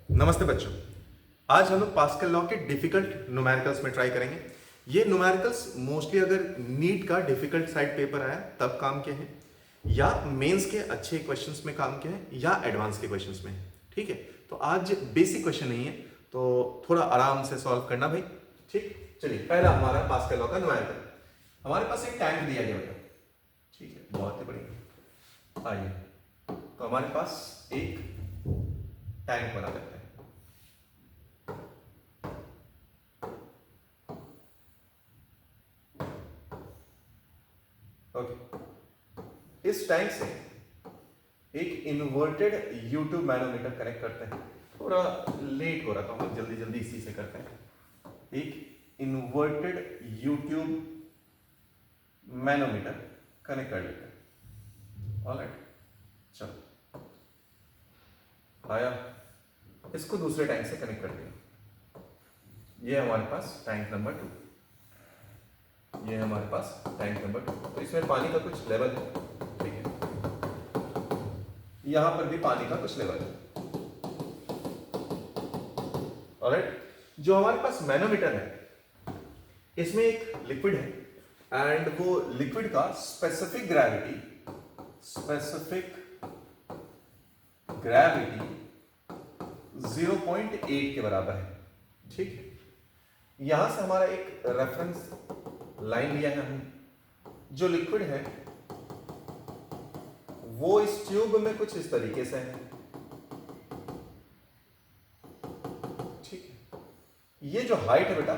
नमस्ते बच्चों। आज हम लोग पास्कल लॉ के डिफिकल्ट न्यूमेरिकल्स में ट्राई करेंगे। ये न्यूमेरिकल्स मोस्टली अगर नीट का डिफिकल्ट साइड पेपर आया तब काम के हैं, या मेंस के अच्छे क्वेश्चंस में काम के हैं, या एडवांस के क्वेश्चंस में है। ठीक है, तो आज बेसिक क्वेश्चन नहीं है, तो थोड़ा आराम से सॉल्व करना भाई। ठीक, चलिए पहला हमारा पास्कल लॉ का न्यूमेरिकल। हमारे पास एक टैंक दिया गया होगा। ठीक है, बहुत ही बढ़िया। आइए, तो हमारे पास एक टैंक बना देते हैं। ओके, इस टैंक से एक इन्वर्टेड U2 मैनोमीटर कनेक्ट करते हैं। थोड़ा लेट हो रहा था, हम लोग जल्दी जल्दी इसी से करते हैं। एक इन्वर्टेड U2 मैनोमीटर कनेक्ट कर लेते हैं। ऑलराइट, चलो आया, इसको दूसरे टैंक से कनेक्ट कर दिया। ये हमारे पास टैंक नंबर 2, ये हमारे पास टैंक नंबर 2। तो इसमें पानी का कुछ लेवल है। ठीक है, यहां पर भी पानी का कुछ लेवल है। ऑलराइट, जो हमारे पास मैनोमीटर है, इसमें एक लिक्विड है एंड वो लिक्विड का स्पेसिफिक ग्रेविटी 0.8 के बराबर है। ठीक है, यहां से हमारा एक रेफरेंस लाइन लिया है हमने। जो लिक्विड है वो इस ट्यूब में कुछ इस तरीके से है। ठीक है, ये जो हाइट है बेटा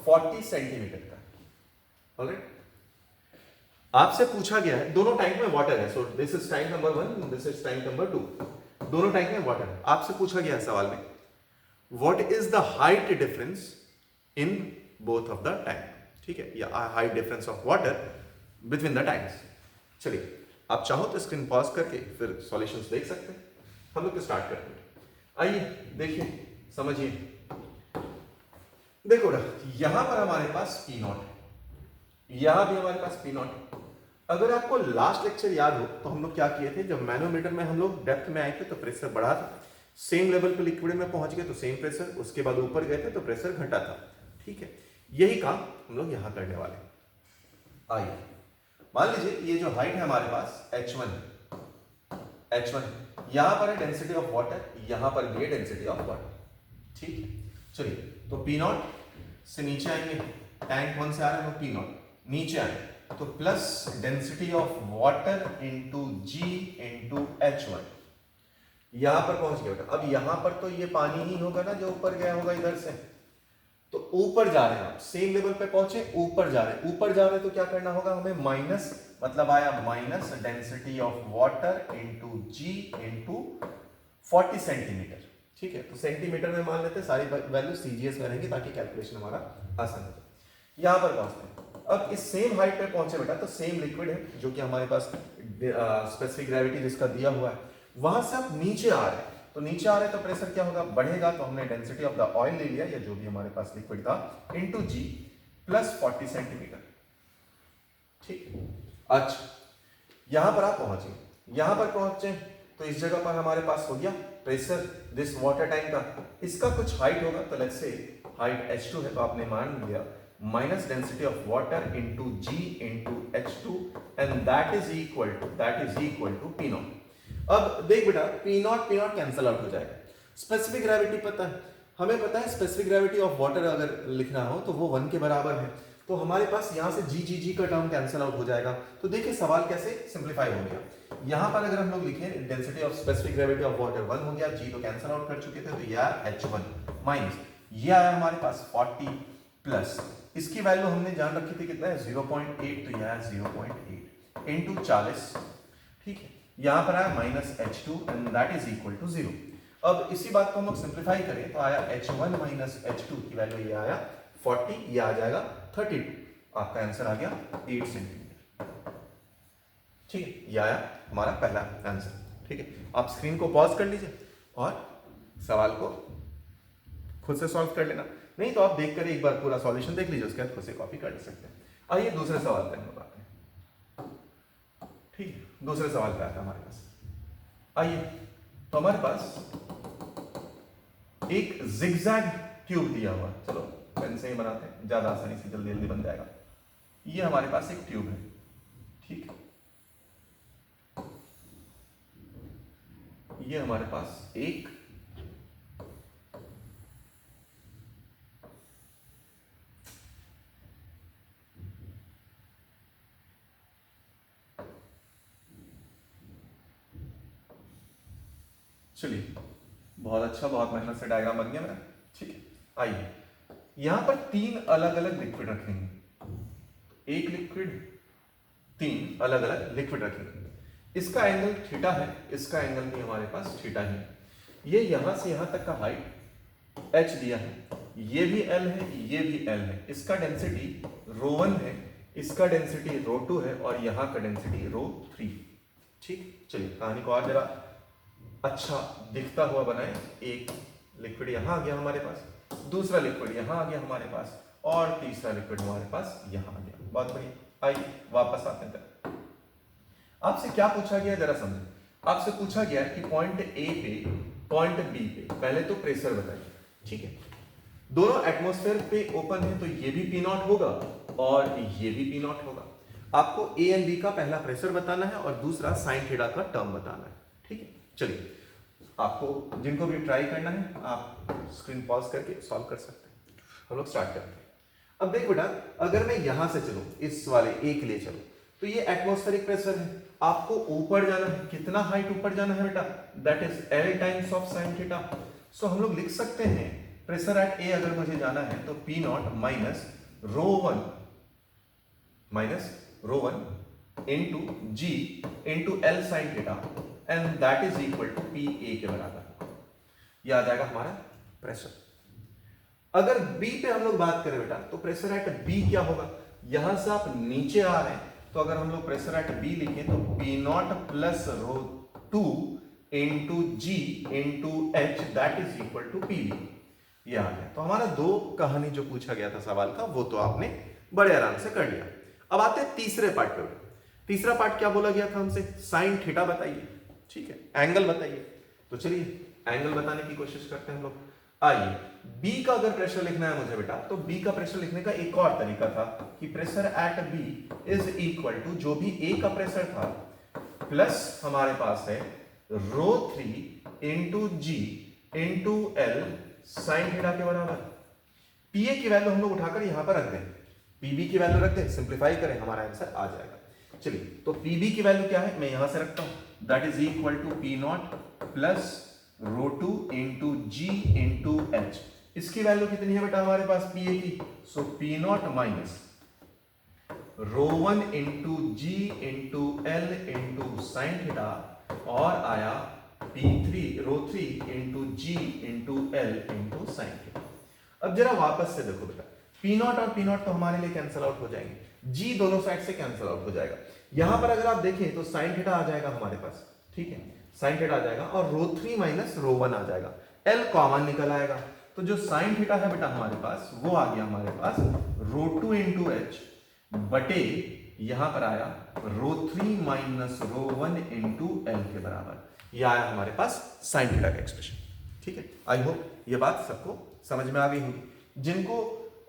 40 सेंटीमीटर का। ऑलराइट, आपसे पूछा गया है, दोनों टैंक में वाटर है। सो this is tank number 1, this is tank number 2। दोनों टैंक में वाटर है। आपसे पूछा गया है सवाल में, what is the height difference in both of the tank. ठीक है, या height difference of water between the tanks. चलिए, आप चाहो तो स्क्रीन पॉज करके फिर सॉल्यूशंस देख सकते हैं। हम लोग स्टार्ट करते हैं। आइए देखिए, समझिए। देखो ना, यहां पर हमारे पास P नॉट है, यहां भी हमारे पास P नॉट है। अगर आपको लास्ट लेक्चर याद हो तो हम लोग क्या किए थे, जब मैनोमीटर में हम लोग डेप्थ में आए थे तो प्रेशर बढ़ा था, सेम लेवल पे लिक्विड में पहुंच गए तो सेम प्रेशर, उसके बाद ऊपर गए थे तो प्रेशर घटा था। ठीक है, यही काम हम लोग यहां करने वाले हैं। आइए, मान लीजिए ये जो हाइट है हमारे पास H1 है, यहां पर है डेंसिटी ऑफ वाटर, यहां पर भी है डेंसिटी ऑफ वाटर। ठीक है, चलिए, तो P नॉट से नीचे आएंगे, टैंक 1 से आ रहा है तो P नॉट नीचे आए तो plus density of water into G into H1, यहां पर पहुंच गया। अब यहां पर तो ये पानी ही होगा ना जो ऊपर गया होगा इधर से, तो ऊपर जा रहे हैं आप, सेम लेवल पे पहुंचे, ऊपर जा रहे हैं। ऊपर जा रहे हैं तो क्या करना होगा हमें, माइनस, मतलब आया minus density of water into G into 40 centimetre. ठीक है, तो सेंटीमीटर में मान लेते हैं, सारी वैल्यू CGS में रहेंगी ताकि कैलकुलेशन हमारा आसान हो जाए। यहां पर पहुंचते हैं। अब इस सेम हाइट पे पहुंचे बेटा तो सेम लिक्विड है जो कि हमारे पास स्पेसिफिक ग्रेविटी जिसका दिया हुआ है, वहां से आप नीचे आ रहे हैं। तो नीचे आ रहे हैं तो प्रेशर क्या होगा, बढ़ेगा। तो हमने डेंसिटी ऑफ द ऑयल ले लिया या जो भी हमारे पास लिक्विड था इनटू G प्लस 40 सेंटीमीटर। ठीक, अच्छा, यहां पर आप पहुंचे, यहां पर पहुंचे तो इस जगह पर हमारे पास हो गया प्रेशर दिस वाटर टैंक का, इसका कुछ हाइट होगा। तो लेट्स से हाइट H2 है तो आपने मान लिया minus density of water into G into H2 and that is equal to P naught. अब देख बेटा, P नॉट कैंसल आउट हो जाएगा। स्पेसिफिक ग्रेविटी पता है, हमें पता है स्पेसिफिक ग्रेविटी ऑफ वाटर अगर लिखना हो तो वो 1 के बराबर है। तो हमारे पास यहां से G का टर्म कैंसल आउट हो जाएगा। तो देखिए सवाल कैसे सिंप्लीफाई हो गया। यहां पर अगर हम लोग लिखें density of specific gravity of water 1 हो गया, G तो कैंसल आउट कर चुके थे, तो ये आया H1 माइनस ये आया हमारे पास 40 प्लस इसकी वैल्यू हमने जान रखी थी कितना है 0.8, तो यह आया 0.8 इंटू 40। ठीक है, यहां पर आया minus H2 and that is equal to 0। अब इसी बात को हम लोग सिंप्लीफाई करें तो आया H1 माइनस H2 की वैल्यू ये आया 40, ये आ जाएगा 32। आपका आंसर आ गया 8 सेंटीमीटर। ठीक है, ये आया हमारा पहला आंसर। ठीक है, आप स्क्रीन को पॉज कर लीजिए और सवाल को खुद से सॉल्व कर लेना, नहीं तो आप देखकर एक बार पूरा सॉल्यूशन देख लीजिए, उसके बाद खुद से कॉपी कर सकते हैं। आइए दूसरे सवाल पे हम आते हैं। ठीक है, दूसरे सवाल पे आता है हमारे पास। आइए, तो हमारे पास एक जिगजैग ट्यूब दिया हुआ है, चलो पेन से ही बनाते हैं, ज्यादा आसानी से जल्दी जल्दी बन जाएगा। ये हमारे पास एक ट्यूब है, ठीक है, ये हमारे पास एक चलिए बहुत अच्छा, बहुत मेहनत से डायग्राम बन गया मेरा, ठीक है। आइए यहां पर तीन अलग अलग लिक्विड रखेंगे, एक लिक्विड, तीन अलग अलग लिक्विड रखेंगे। इसका एंगल थीटा है, इसका एंगल भी हमारे पास थीटा ही है। ये यहां से यहां तक का हाइट h दिया है, ये भी l है, ये भी l है। इसका डेंसिटी ρ1 है, इसका डेंसिटी ρ2 है और यहां का डेंसिटी ρ3। ठीक, चलिए कहानी को और जरा अच्छा दिखता हुआ बनाए। एक लिक्विड यहां आ गया हमारे पास, दूसरा लिक्विड यहां आ गया हमारे पास और तीसरा लिक्विड हमारे पास यहां आ गया। बहुत बढ़िया, आइए वापस आते हैं। आपसे क्या पूछा गया जरा समझे। आपसे पूछा गया कि पॉइंट ए पे पॉइंट बी पे पहले तो प्रेशर बताइए, ठीक है। दोनों एटमॉस्फेयर पे ओपन है तो ये भी पी नॉट होगा और ये भी पी नॉट होगा। आपको ए एंड बी का पहला प्रेशर बताना है और दूसरा साइन थीटा का टर्म बताना है, ठीक है। चलिए आपको जिनको भी ट्राई करना है आप स्क्रीन पॉज करके सॉल्व कर सकते हैं। हम लोग स्टार्ट करते हैं। अब देख बेटा, अगर मैं यहां से चलूं, इस वाले ए के लिए चलूं, तो ये एटमॉस्फेरिक प्रेशर है। आपको ऊपर जाना है, कितना हाइट ऊपर जाना है बेटा, that is L times of sine theta. So हम लोग लिख सकते हैं प्रेशर एट ए अगर मुझे जाना है तो P naught minus rho one into G into L sine theta and that is equal to P A के बराबर। यह आ जाएगा हमारा प्रेशर। अगर बी पे हम लोग बात करें बेटा तो प्रेशर एट बी क्या होगा, यहां से आप नीचे आ रहे हैं तो अगर हम लोग प्रेशर एट बी लिखें तो P naught plus rho two into G into H that is equal to P B. ये आ गया। तो हमारा दो कहानी जो पूछा गया था सवाल का वो तो आपने बड़े आराम से कर लिया। अब आते हैं तीसरे पार्ट पे। तीसरा पार्ट क्या बोला गया था हमसे, साइन थीटा बताइए, ठीक है, एंगल बताइए। तो चलिए एंगल बताने की कोशिश करते हैं हम लोग। आइए, बी का अगर प्रेशर लिखना है मुझे बेटा तो बी का प्रेशर लिखने का एक और तरीका था कि pressure at B is equal to जो भी ए का प्रेशर था प्लस हमारे पास है रो three into G into L sine theta के बराबर। पीए की वैल्यू हम लोग उठाकर यहां पर रख दें, पीबी की वैल्यू रख दें, सिंप्लीफाई करें, हमारा आंसर आ जाएगा। चलिए तो पीबी की वैल्यू क्या है मैं यहां से रखता हूं, that is equal to P naught plus rho two into G into H. इसकी वैल्यू कितनी है बेटा हमारे पास पी ए की, so P naught minus rho one into G into L into sine theta और आया P three rho three into G into L into sine theta. अब जरा वापस से देखो बेटा, पी नॉट और पी नॉट तो हमारे लिए कैंसिल आउट हो जाएंगे, जी दोनों साइड से कैंसिल आउट हो जाएगा। यहां पर अगर आप देखें तो साइन थीटा आ जाएगा हमारे पास, ठीक है, साइन थीटा आ जाएगा और rho three minus rho one आ जाएगा, एल कॉमन निकल आएगा। तो जो साइन थीटा है बेटा हमारे पास वो आ गया हमारे पास रो टू इंटू एच बटे यहां पर आया rho three minus rho one into L के बराबर। यह आया हमारे पास साइन थीटा का एक्सप्रेशन, ठीक है। आई होप ये बात सबको समझ में आ गई होगी। जिनको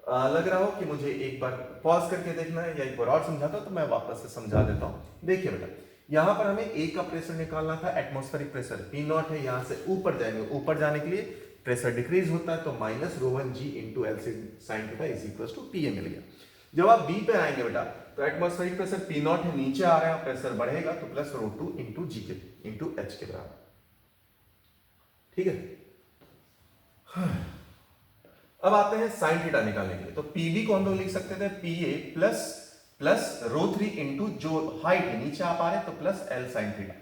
लग रहा हो कि मुझे एक बार पॉज करके देखना है या एक बार और समझाता तो मैं वापस से समझा देता हूं। देखिए बेटा, यहां पर हमें ए का प्रेशर निकालना था, एटमॉस्फेरिक प्रेशर पी नॉट है, यहां से ऊपर जाएंगे, ऊपर जाने के लिए प्रेशर डिक्रीज होता है तो minus rho one G into L sine theta is equal to P A मिल गया। जब आप बी पे आएंगे बेटा तो एटमॉस्फेरिक प्रेशर पी नॉट है, नीचे आ रहा है, प्रेशर बढ़ेगा तो प्लस रो टू इंटू जी के इंटू एच के बराबर, ठीक है। अब आते हैं साइन थीटा निकालने के लिए। तो पीबी को हम लोग लिख सकते थे P A plus plus rho three into जो हाइट है नीचे आप आ रहे हैं तो plus L sine theta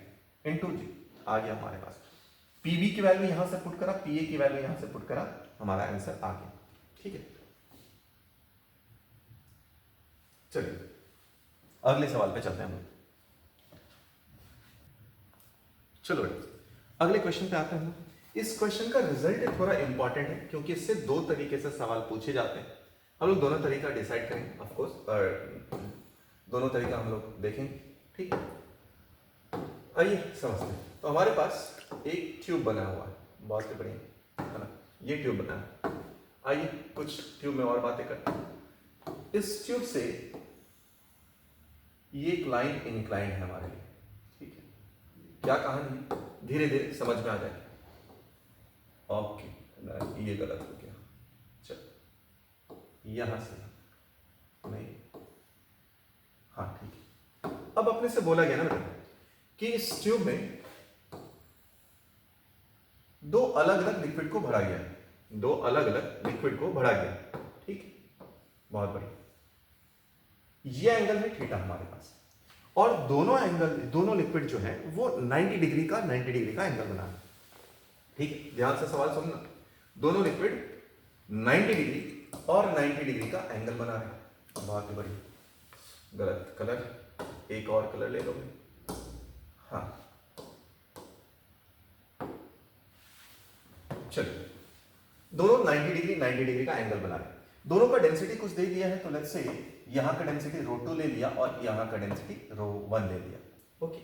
into G आ गया हमारे पास। पीबी की वैल्यू यहां से पुट करा, पीए की वैल्यू यहां से पुट करा, हमारा आंसर आ गया, ठीक है। चलिए अगले सवाल पे चलते हैं हम लोग। चलो अगले क्वेश्चन पे आते हैं। इस क्वेश्चन का रिजल्ट थोड़ा इंपॉर्टेंट है क्योंकि इससे दो तरीके से सवाल पूछे जाते हैं। हम लोग दोनों तरीका डिसाइड करेंगे ऑफ कोर्स, और दोनों तरीका हम लोग देखेंगे, ठीक है। आइए समझते हैं। तो हमारे पास एक ट्यूब बना हुआ है, बहुत ही बढ़िया है ना, ये ट्यूब बना है। आइए कुछ ट्यूब में और बातें करते हैं। इस ट्यूब से ये एक लाइन इंक्लाइन है हमारे लिए, ठीक है। क्या कहानी, धीरे धीरे समझ में आ जाएगी। ओके, ये गलत हो गया, चल यहां से नहीं, हाँ ठीक है। अब अपने से बोला गया ना बेटा कि इस ट्यूब में दो अलग अलग लिक्विड को भरा गया है, दो अलग अलग लिक्विड को भरा गया, ठीक है, बहुत बढ़िया। ये एंगल है थीटा हमारे पास, और दोनों एंगल, दोनों लिक्विड जो है वो 90 डिग्री का एंगल बना है, ठीक है। ध्यान से सवाल सुनना, दोनों लिक्विड 90 डिग्री और 90 डिग्री का एंगल बना रहे हैं। बहुत ही बढ़िया, गलत कलर, एक और कलर ले लोगे, हाँ चलिए। दोनों 90 डिग्री का एंगल बना रहे हैं। दोनों का डेंसिटी कुछ दे दिया है, तो लेट्स से यहां का डेंसिटी ρ2 ले लिया और यहां का डेंसिटी ρ1 ले लिया, ओके।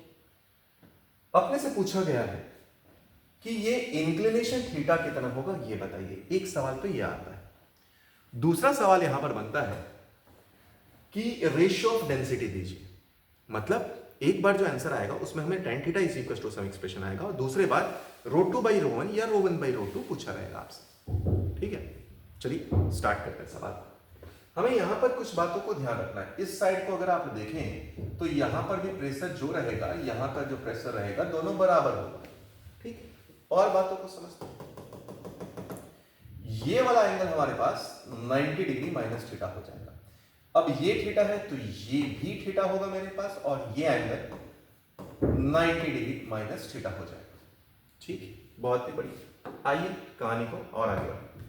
अपने से पूछा गया है कि ये इंक्लिनेशन थीटा कितना होगा, ये बताइए। एक सवाल तो ये आता है। दूसरा सवाल यहां पर बनता है कि रेशियो ऑफ डेंसिटी दीजिए, मतलब एक बार जो आंसर आएगा उसमें हमें tan theta is equal to some expression आएगा, और दूसरे बार ρ2 बाई ρ1 या ρ1 बाई ρ2 पूछा रहेगा आपसे, ठीक है। चलिए स्टार्ट करते हैं सवाल। हमें यहां पर कुछ बातों को ध्यान रखना है। इस साइड को अगर आप देखें तो यहां पर भी प्रेशर जो रहेगा, यहां का जो प्रेशर रहेगा, दोनों बराबर होगा, ठीक है। और बातों को समझते हैं। ये वाला एंगल हमारे पास 90 डिग्री माइनस थीटा हो जाएगा। अब ये थीटा है तो ये भी थीटा होगा मेरे पास, और ये एंगल 90 डिग्री माइनस थीटा हो जाएगा, ठीक है। बहुत ही बढ़िया। आइए कहानी को और आगे बढ़ाते हैं।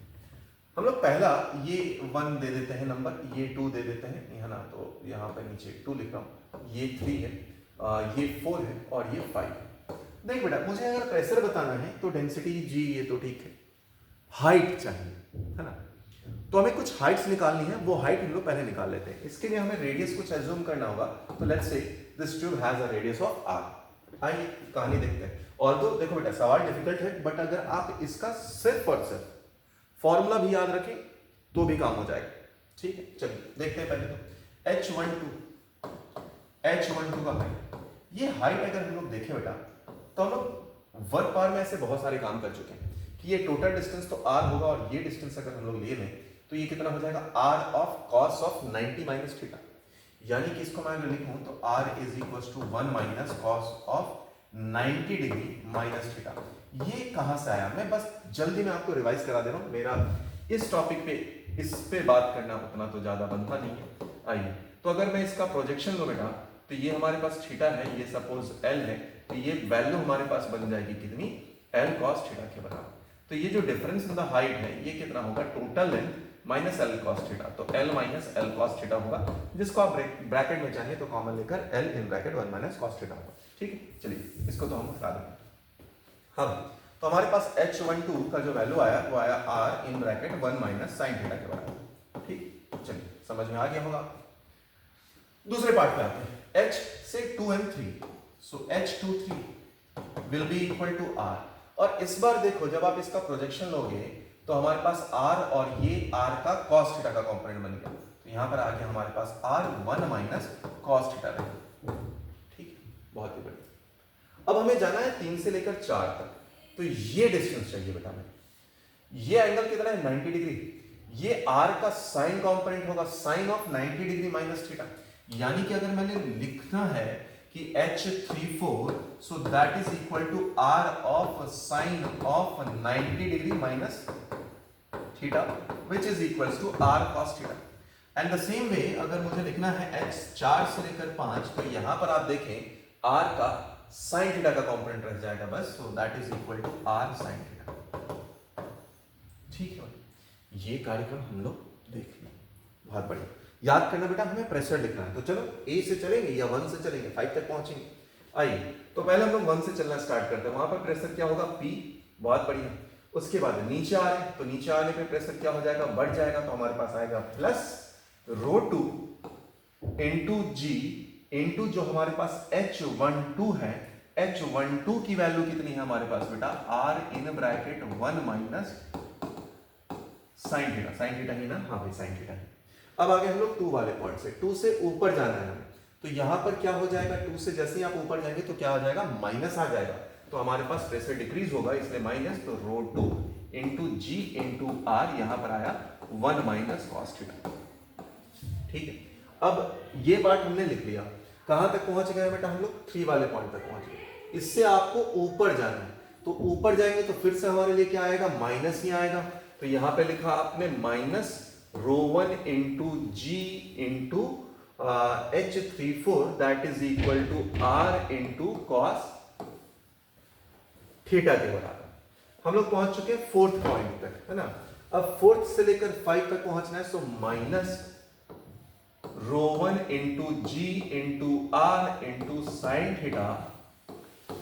हम लोग पहला ये 1 दे देते हैं नंबर, ये 2 दे देते हैं, है ना, तो यहाँ पे नीचे 2 लिख रहा हूँ, ये 3 है, ये 4 है और ये 5 है। देख बेटा, मुझे अगर प्रेशर बताना है तो डेंसिटी जी ये तो ठीक है, हाइट चाहिए, है ना। तो हमें कुछ हाइट्स निकालनी है, वो हाइट हम लोग पहले निकाल लेते हैं। इसके लिए हमें रेडियस कुछ एज्यूम करना होगा, तो let's say this tube has a radius of r। आइए कहानी देखते हैं। और तो देखो बेटा, सवाल डिफिकल्ट है, बट अगर आप इसका सिर्फ और सिर्फ फॉर्मूला भी याद रखें तो भी काम हो जाएगा, ठीक है। चलिए देखते हैं पहले तो H12 का हाइट। ये हाइट अगर हम लोग देखें बेटा, तो हम लोग वर्क पावर में ऐसे बहुत सारे काम कर चुके हैं कि ये टोटल डिस्टेंस तो r होगा, और ये डिस्टेंस अगर हम लोग ले लें तो ये कितना हो जाएगा, r of cos of 90 minus theta. यानी कि इसको मैं अगर लिखूं तो r is equal to 1 minus cos of 90 degree minus theta. ये कहां से आया, मैं बस जल्दी में आपको रिवाइज करा दे रहा हूं। मेरा इस टॉपिक पे, इस पे बात करना उतना तो ज्यादा बनता नहीं है। आइए, तो अगर मैं इसका प्रोजेक्शन लूं बेटा, तो ये हमारे पास थीटा है, ये सपोज l है, तो ये वैल्यू हमारे पास बन जाएगी कितनी, l cos थीटा के बराबर। तो ये जो डिफरेंस इन द हाइट है ये कितना होगा, total length minus l cos theta, तो l minus l cos theta होगा, जिसको आप ब्रैकेट में चाहे तो कॉमन लेकर l इन ब्रैकेट 1 माइनस cos थीटा होगा, ठीक है। चलिए इसको तो हम हटा देंगे। हाँ, तो हमारे पास H12 का जो वैल्यू आया वो आया r in bracket 1 minus sine theta के बराबर, ठीक। चलिए समझ में आ गया होगा। दूसरे पार्ट पे आते हैं। H से 2 and 3, so H23 will be equal to r। और इस बार देखो, जब आप इसका प्रोजेक्शन लोगे तो हमारे पास r और ये r का cos थीटा का कंपोनेंट बन गया, तो यहां पर आ गया हमारे पास r 1 माइनस cos थीटा रहेगा, ठीक। बहुत ही बढ़िया। अब हमें जाना है 3 से लेकर 4 तक, तो ये डिस्टेंस चाहिए बेटा हमें। ये एंगल कितना है, 90 डिग्री। ये r का साइन कंपोनेंट होगा, sine of 90 degree minus theta. यानी कि अगर मैंने लिखना है कि H34, so that is equal to r of sine of 90 degree minus theta, which is equals to r cos theta. And the same way अगर मुझे लिखना है H4 से लेकर 5, तो यहां पर आप देखें r का साइन थीटा का कंपोनेंट रह जाएगा बस, so that is equal to r sine theta, ठीक है। ये कार्यक्रम हम लोग देख लें, बहुत बढ़िया। याद करना बेटा, हमें प्रेशर लिखना है, तो चलो a से चलेंगे या 1 से चलेंगे, 5 तक पहुंचेंगे। आइए, तो पहले हम लोग 1 से चलना स्टार्ट करते हैं। वहां पर प्रेशर क्या होगा, P, बहुत बढ़िया। उसके बाद नीचे आ रहे हैं, तो नीचे आने पे प्रेशर क्या हो जाएगा, बढ़ जाएगा, तो हमारे पास आएगा प्लस ρ2 इंटू g इंटू जो हमारे पास H12 है, H12 की वैल्यू कितनी है हमारे पास बेटा, r in bracket 1 minus sine theta ही ना, हाँ भाई साइन थीटा ही। अब आगे हम लोग 2 वाले पॉइंट से, 2 से ऊपर जाना है हमें, तो यहां पर क्या हो जाएगा, 2 से जैसे ही आप ऊपर जाएंगे तो क्या आ जाएगा, माइनस आ जाएगा, तो हमारे पास प्रेशर डिक्रीज होगा, इसलिए माइनस, तो rho 2 into G into are, यहां पर आया 1 माइनस कॉस थीटा। ठीक है, अब ये पार्ट हमने लिख लिया। कहां तक पहुंच गए बेटा हम लोग, 3 वाले पॉइंट तक पहुंच गए। इससे आपको ऊपर जाना है, तो ऊपर जाएंगे तो फिर से हमारे लिए क्या आएगा, माइनस ही आएगा। तो यहां पे लिखा आपने minus rho 1 into G into H34 that is equal to R into cos theta के बराबर। हम लोग पहुंच चुके हैं 4th पॉइंट तक, है ना। अब 4th से लेकर 5 तक पहुंचना है, so minus rho 1 into G into R into sine theta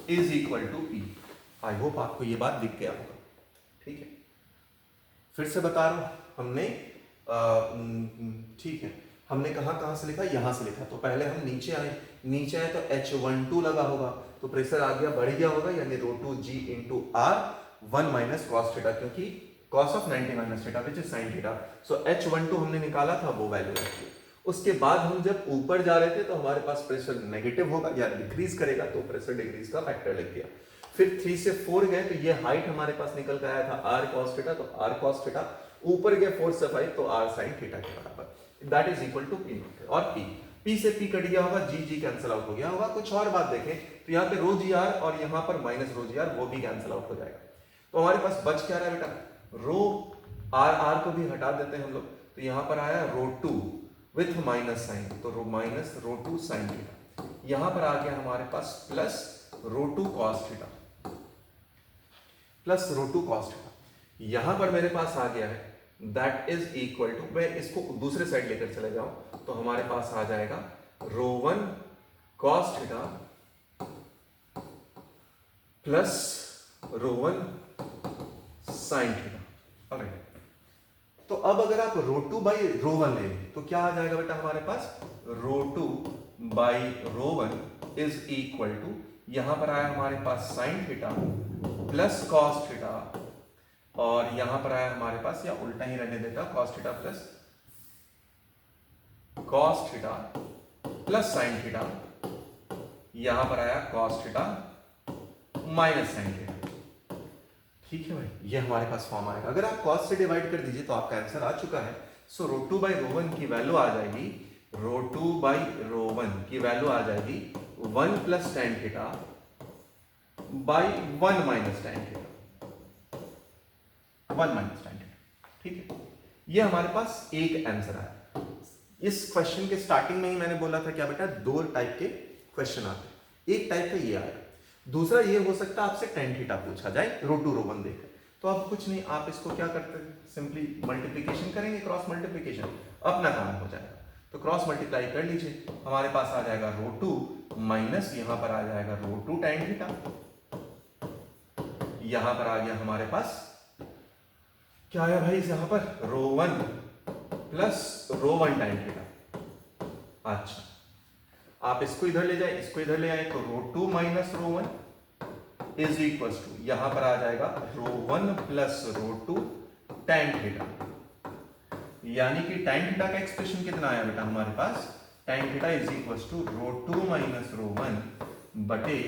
is equal to P. I hope आपको ये बात दिख गया होगा। ठीक है, फिर से बता रहा हूं, हमने ठीक है, हमने कहां से लिखा, यहां से लिखा। तो पहले हम नीचे आए तो H12 लगा होगा, तो प्रेशर आ गया, बढ़ गया होगा, यानी rho 2 G into R 1 minus cos theta, क्योंकि cos of 90 minus theta which is sine theta. So H12 हमने निकाला था, वो वैल्यू रखी। उसके बाद हम जब ऊपर जा रहे थे तो हमारे पास प्रेशर नेगेटिव होगा या डिक्रीज करेगा, तो प्रेशर डिक्रीज का फैक्टर लिख दिया। फिर 3 से 4 गए तो ये हाइट हमारे पास निकल कर आया था r cos थीटा, तो r cos थीटा। ऊपर गए 4 से 5 तो r sin थीटा के बराबर, that is equal to p naught. और p से p कट गया होगा, g कैंसिल आउट हो गया होगा। कुछ और बात देखें तो यहाँ पे रो जी आर और यहाँ पर माइनस रो जी आर, वो भी कैंसिल आउट हो जाएगा। तो हमारे पास बच क्या रहा है बेटा, रो आर को भी हटा देते हैं हम लोग, तो यहाँ पर आया रो 2 विथ माइनस साइन, तो rho minus rho 2 sine theta. यहाँ पर आ गया हमारे पास plus rho 2 cos theta, plus rho 2 cos theta. यहां पर मेरे पास आ गया है दैट इज इक्वल टू, मैं इसको दूसरे साइड लेकर चले जाऊं तो हमारे पास आ जाएगा रो 1 कॉस थीटा प्लस रो 1 साइन थीटा। ऑलराइट, तो अब अगर आप रो 2 बाई रो 1 ले तो क्या आ जाएगा बेटा हमारे पास, rho 2 by rho 1 is equal to, यहां पर आया हमारे पास sine theta plus cos theta, और यहां पर आया हमारे पास, या उल्टा ही रहने देता, cos theta plus cos theta plus sine theta, यहां पर आया cos theta minus sine theta. ठीक है भाई, ये हमारे पास फॉर्म आएगा। अगर आप कॉस से डिवाइड कर दीजिए तो आपका आंसर आ चुका है। सो रो 2 बाई रो 1 की वैल्यू आ जाएगी, रो 2 बाई रो 1 की वैल्यू आ जाएगी 1 plus tan theta by 1 minus tan theta, 1 minus tan theta. ठीक है, ये हमारे पास एक आंसर आया। इस क्वेश्चन के स्टार्टिंग में ही मैंने बोला था क्या बेटा, 2 टाइप के क्वेश्चन आते हैं। एक टाइप का ये आया, दूसरा ये हो सकता है आपसे tan थीटा पूछा जाए रो 2 रो 1 देकर, तो अब कुछ नहीं, आप इसको क्या करते हैं, सिंपली मल्टीप्लीकेशन करेंगे, क्रॉस मल्टीप्लीकेशन, अपना काम हो जाएगा। तो क्रॉस मल्टीप्लाई कर लीजिए, हमारे पास आ जाएगा रो 2 माइनस, यहां पर आ जाएगा रो 2 tan थीटा, यहां पर आ गया हमारे पास क्या आया भाई, यहां पर रो 1 प्लस रो 1 tan थीटा। अच्छा, आप इसको इधर ले जाए, इसको इधर ले आए, तो rho 2 minus rho 1 is equal to, यहां पर आ जाएगा rho 1 plus rho 2 tan theta, यानी कि tan थीटा का एक्सप्रेशन कितना आया बेटा हमारे पास, tan theta is equal to rho 2 minus rho 1 बटे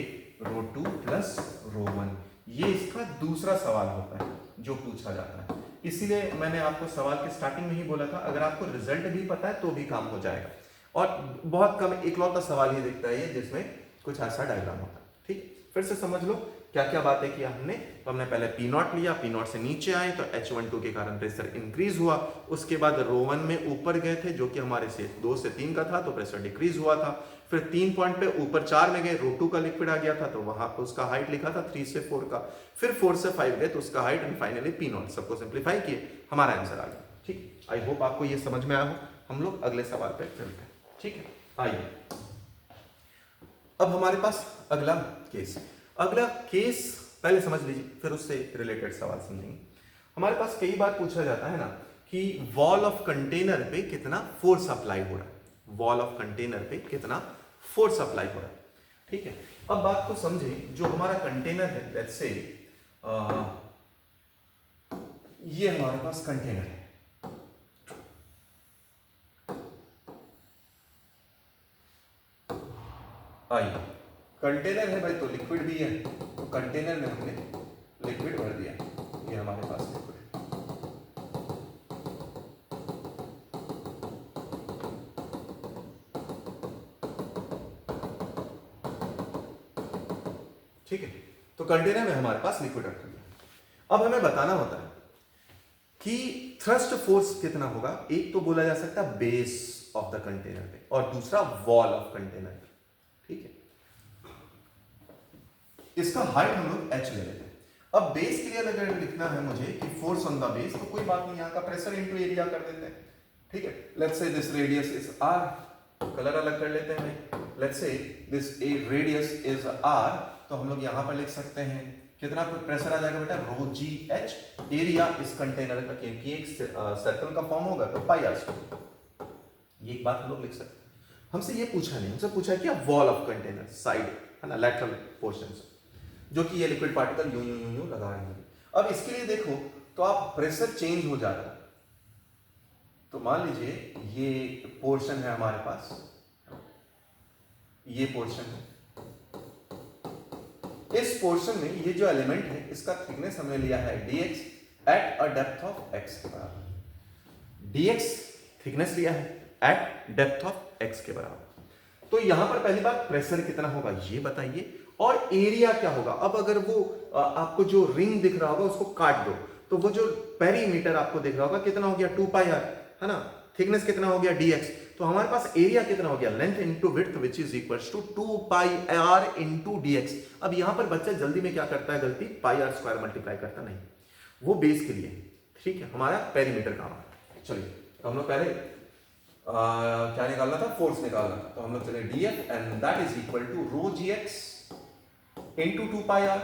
रो 2 प्लस रो 1। ये इसका दूसरा सवाल होता है जो पूछा जाता है, इसीलिए मैंने आपको सवाल के स्टार्टिंग में ही बोला था, अगर आपको रिजल्ट भी पता है तो भी काम हो जाएगा। और बहुत कम इकलौता सवाल ही दिखता है ये जिसमें कुछ ऐसा डायग्राम होता है। ठीक, फिर से समझ लो क्या क्या बातें किया हमने। तो हमने पहले पी नॉट लिया, पी नॉट से नीचे आए तो H12 के कारण प्रेशर इंक्रीज हुआ। उसके बाद रो 1 में ऊपर गए थे जो कि हमारे से 2 से 3 का था, तो प्रेशर डिक्रीज हुआ था। फिर 3 पॉइंट पे ऊपर 4 में गए, रो 2 का लिक्विड आ गया था, तो वहां पर उसका हाइट लिखा था 3 से 4 का। फिर 4 से 5 गए तो उसका height, and finally P not. सबको सिंप्लीफाई किए, हमारा आंसर आ गया। ठीक, आई होप आपको ये समझ में आया हो। हम लोग अगले सवाल पे चलते हैं। ठीक है, आइए अब हमारे पास अगला केस पहले समझ लीजिए, फिर उससे रिलेटेड सवाल समझेंगे। हमारे पास कई बार पूछा जाता है ना कि वॉल ऑफ कंटेनर पे कितना फोर्स अप्लाई हो रहा है, वॉल ऑफ कंटेनर पे कितना फोर्स अप्लाई हो रहा है। ठीक है, अब बात को समझे, जो हमारा कंटेनर है, लेट्स से ये हमारे पास कंटेनर है, आइए, कंटेनर है भाई तो लिक्विड भी है, तो कंटेनर में हमने लिक्विड भर दिया, ये हमारे पास लिक्विड है। ठीक है, तो कंटेनर में हमारे पास लिक्विड रख दिया। अब हमें बताना होता है कि थ्रस्ट फोर्स कितना होगा। एक तो बोला जा सकता है बेस ऑफ द कंटेनर पे और दूसरा वॉल ऑफ कंटेनर पे। ठीक है, इसका हाइट हम लोग h ले लेते हैं। अब बेस के लिए अगर लिखना है मुझे कि फोर्स ऑन द बेस, तो कोई बात नहीं, यहां का प्रेशर इनटू एरिया कर देते हैं। ठीक है, let's say this radius is r, colour अलग कर लेते हैं भाई। Let's say this radius is r, तो हम लोग यहां पर लिख सकते हैं कितना प्रेशर आ जाएगा बेटा, रो जी एच। एरिया इस कंटेनर का, क्योंकि एक सर्कल का फॉर्म होगा तो पाई आर स्क्वायर, ये एक बात हम लोग लिख सकते हैं। हमसे ये पूछा नहीं, हमसे पूछा है कि वॉल ऑफ कंटेनर, साइड है ना, लैटरल पोर्शन, जो कि ये लिक्विड पार्टिकल यूं यूं यूं यूं लगा रहे हैं। अब इसके लिए देखो तो आप प्रेशर चेंज हो जा रहा है, तो मान लीजिए ये पोर्शन है हमारे पास, ये पोर्शन है, इस पोर्शन में ये जो एलिमेंट है इसका थिकनेस हमने लिया है dx at a depth of x के बराबर। dx थिकनेस लिया है एट डेप्थ ऑफ x के बराबर। तो यहां पर पहली बात प्रेशर कितना होगा ये बताइए, और एरिया क्या होगा। अब अगर वो आपको जो रिंग दिख रहा होगा उसको काट दो, तो वो जो पेरीमीटर आपको दिख रहा होगा कितना हो गया 2 पाई आर, है ना। थिकनेस कितना हो गया dx, तो हमारे पास एरिया कितना हो गया length into width which is equals to 2 pi R into dx। अब यहां पर बच्चा जल्दी में क्या करता है गलती, पाई आर स्क्वायर मल्टीप्लाई करता नहीं, वो बेस के लिए। ठीक है, हमारा पेरीमीटर काम है। चलिए तो हम लोग पहले क्या निकालना था, फोर्स निकालना था, तो हम लोग चले df and that is equal to rho gx into 2 pi R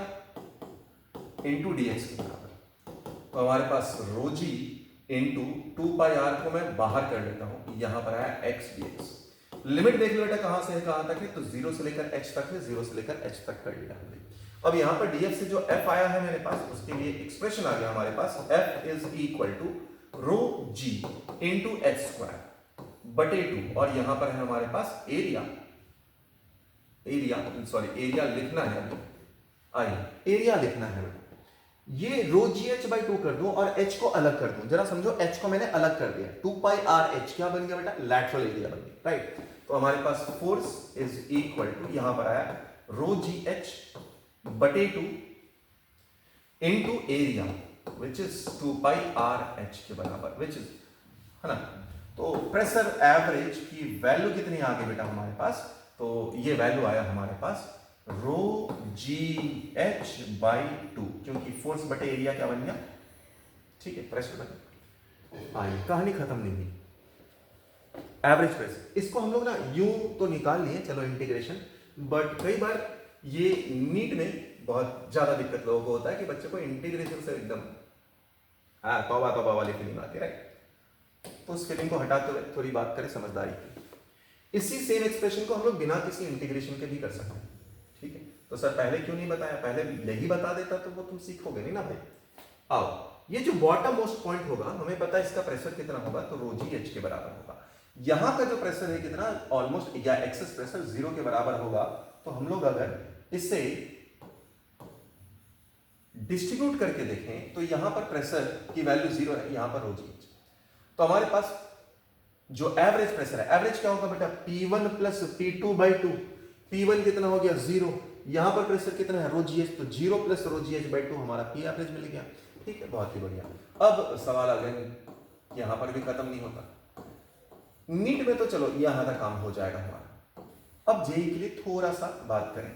into dx के बराबर। तो हमारे पास रो जी इंटू 2 पाई आर को मैं बाहर कर लेता हूं, यहां पर आया x dx। लिमिट देख लो बेटा कहां से है कहां तक है, तो 0 से लेकर h तक है, 0 से लेकर h तक कर लिया हमने। अब यहां पर df से जो f आया है मेरे पास, उसके लिए एक्सप्रेशन आ गया हमारे पास, f is equal to rho g into h square बटे 2, और यहां पर है हमारे पास एरिया, एरिया लिखना है अभी, आइए एरिया लिखना है। ये रो जी एच बाई 2 कर दूं और h को अलग कर दूं, जरा समझो h को मैंने अलग कर दिया, 2 पाई आर एच क्या बन गया बेटा, लैटरल एरिया बन गया, राइट। तो हमारे पास फोर्स इज इक्वल टू, यहां पर आया रो जी एच बटे 2 into area which is 2 pi R H के बराबर, विच इज, है ना। तो प्रेशर एवरेज की वैल्यू कितनी आ गई बेटा हमारे पास, तो ये वैल्यू आया हमारे पास रो जी एच बाई 2, क्योंकि फोर्स बटे एरिया क्या बन गया, ठीक है, प्रेशर बन गया। आइए, कहानी खत्म नहीं हुई। एवरेज प्रेशर, इसको हम लोग ना यूं तो निकाल लिए, चलो इंटीग्रेशन, बट कई बार ये नीट में बहुत ज्यादा दिक्कत लोगों को होता है कि बच्चे को इंटीग्रेशन से एकदम तौबा तौबा वाली फीलिंग आती है, राइट। तो उस फीलिंग को हटाते हुए थोड़ी बात करें समझदारी की। इसी सेम एक्सप्रेशन को हम लोग बिना किसी इंटीग्रेशन के भी कर सकते हैं, ठीक है। तो सर पहले क्यों नहीं बताया, पहले यही बता देता तो वो तुम सीखोगे नहीं ना भाई। आओ, ये जो बॉटम मोस्ट पॉइंट होगा, हमें पता है इसका प्रेशर कितना होगा, तो रो जी एच के बराबर होगा। यहां का जो प्रेशर है कितना, ऑलमोस्ट या एक्सेस प्रेशर 0 के बराबर होगा। तो हम लोग अगर इसे डिस्ट्रीब्यूट करके देखें तो यहां पर प्रेशर की वैल्यू 0 है, यहां पर रो जी एच। तो हमारे पास जो एवरेज प्रेशर है, एवरेज क्या होगा बेटा, P1 plus P2 by 2। P1 कितना हो गया 0, यहां पर प्रेशर कितना है रो जी एच, तो 0 plus row ji H by 2 हमारा P एवरेज मिल गया, ठीक है, बहुत ही बढ़िया। अब सवाल अगर यहां पर भी खत्म नहीं होता, नीट में तो चलो यहां तक काम हो जाएगा हमारा। अब जेई के लिए थोड़ा सा बात करें,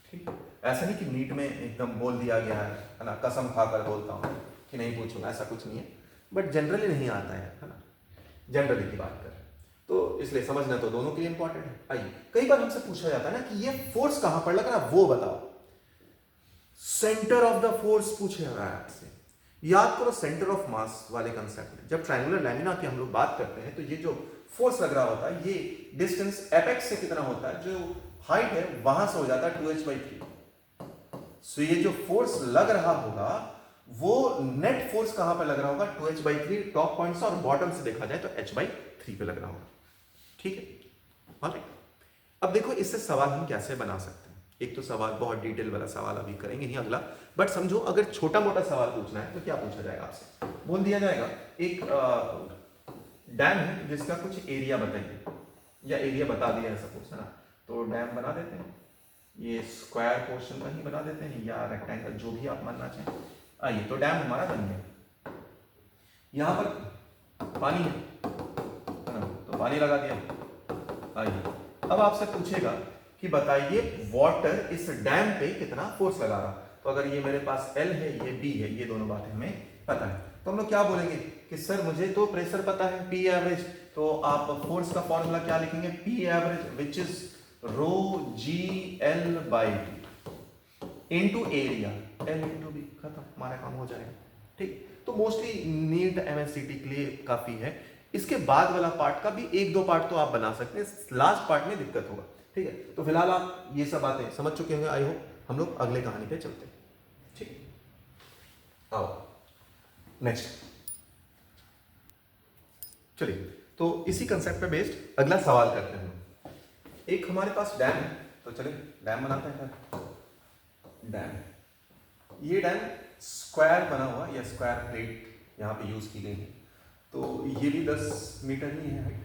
ठीक है। ऐसा नहीं कि नीट में एकदम बोल दिया गया है ना, कसम खाकर बोलता हूं कि नहीं पूछूंगा, ऐसा कुछ नहीं है, बट जनरली नहीं आता है ना, जनरली की बात कर, तो इसलिए समझना तो दोनों के लिए इंपॉर्टेंट है। आइए, कई बार हमसे पूछा जाता है ना कि ये फोर्स कहां पर लग रहा है, वो बताओ। सेंटर ऑफ द फोर्स पूछे रहा है आपसे, याद करो सेंटर ऑफ मास वाले कंसेप्ट में, जब ट्रायंगुलर लैमिना की हम लोग बात करते हैं तो ये जो फोर्स लग रहा होता है, ये डिस्टेंस एपेक्स से कितना होता है, जो हाइट है वहां से हो जाता है 2h/3। सो ये जो फोर्स लग रहा होगा वो नेट फोर्स कहां पर लग रहा होगा, 2h/3 टॉप पॉइंट से, और बॉटम से देखा जाए तो h/3 पे लग रहा होगा, ठीक है। ऑलराइट, अब देखो इससे सवाल हम कैसे बना सकते हैं। एक तो सवाल बहुत डिटेल वाला सवाल अभी करेंगे नहीं अगला, बट समझो अगर छोटा मोटा सवाल पूछना है तो क्या पूछा जाएगा आपसे, बोल दिया जाएगा एक डैम है जिसका कुछ एरिया बताइए, या एरिया बता दिया है सपोज, है ना, तो डैम बना देते हैं, ये स्क्वायर पोर्शन का ही बना देते हैं या रेक्टेंगल, जो भी आप मानना चाहें। आइए, तो डैम हमारा बन गया, यहां पर पानी है ना, तो पानी लगा दिया। आइए, अब आपसे पूछेगा कि बताइए वाटर इस डैम पे कितना फोर्स लगा रहा, तो अगर ये मेरे पास L है, ये B है, ये दोनों बातें हमें पता है, तो हम लोग क्या बोलेंगे कि सर मुझे तो प्रेशर पता है P एवरेज, तो आप फोर्स का फॉर्मूला क्या लिखेंगे, P average which is rho G L by T into area, L into B, खत्म, हमारा काम हो जाएगा। ठीक, तो मोस्टली नीट एमएससीटी के लिए काफी है। इसके बाद वाला पार्ट का भी एक दो पार्ट तो आप बना सकते हैं, लास्ट पार्ट में दिक्कत होगा। ठीक है, तो फिलहाल आप ये सब बातें समझ चुके होंगे, आई होप। हम लोग अगले कहानी पे चलते हैं। ठीक, आओ नेक्स्ट, चलिए, तो इसी कंसेप्ट पे बेस्ड अगला सवाल करते हैं हम लोग। एक हमारे पास डैम है, तो चलिए डैम बनाते हैं। डैम, ये डैम स्क्वायर बना हुआ या स्क्वायर प्लेट यहाँ पे यूज की गई है, तो ये भी 10 मीटर ही है हाइट।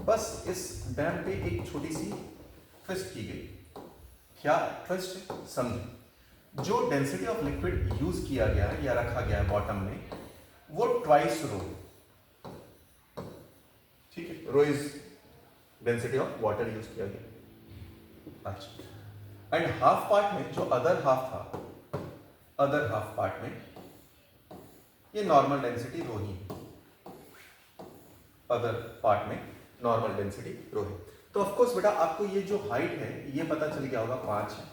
बस इस डैम पे एक छोटी सी ट्विस्ट की गई, क्या ट्विस्ट समझे, जो डेंसिटी ऑफ लिक्विड यूज किया गया है या रखा गया है बॉटम में, वो ट्वाइस रो, ठीक है, rho is density of water use किया गया। अच्छा, एंड हाफ पार्ट में जो अदर हाफ था, अदर हाफ पार्ट में ये नॉर्मल डेंसिटी रो ही, अदर पार्ट में नॉर्मल डेंसिटी रो है। तो ऑफ कोर्स बेटा आपको ये जो हाइट है ये पता चल गया होगा 5 है,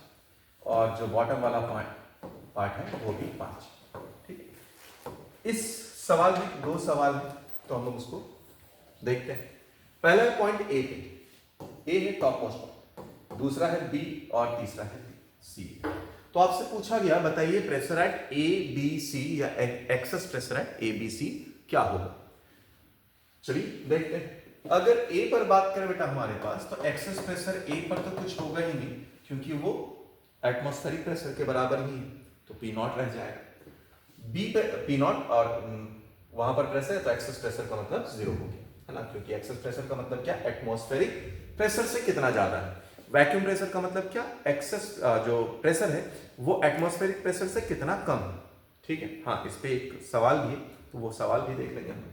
और जो बॉटम वाला पार्ट है वो भी 5। ठीक है, इस सवाल में 2 सवाल है, तो हम लोग उसको देखते हैं। पहला पॉइंट ए है टॉप मोस्ट, दूसरा है बी और तीसरा है सी। तो आपसे पूछा गया बताइए pressure at A B C या excess pressure at A B C क्या होगा। चलिए देखते हैं। अगर ए पर बात करें बेटा हमारे पास, तो एक्सेस प्रेशर ए पर तो कुछ होगा ही नहीं, क्योंकि वो एटमॉस्फेरिक प्रेशर के बराबर ही है, तो पी नॉट रह जाएगा। बी पे पी नॉट और वहां पर प्रेशर है, तो एक्सेस प्रेशर का मतलब 0 हो गया, है ना, क्योंकि एक्सेस प्रेशर का मतलब क्या, एटमॉस्फेरिक प्रेशर से कितना ज्यादा है। वैक्यूम प्रेशर का मतलब क्या, एक्सेस जो प्रेशर है वो एटमॉस्फेरिक प्रेशर से कितना कम है। ठीक है, हाँ, इस पे एक सवाल भी है, तो वो सवाल भी देख लेंगे हम।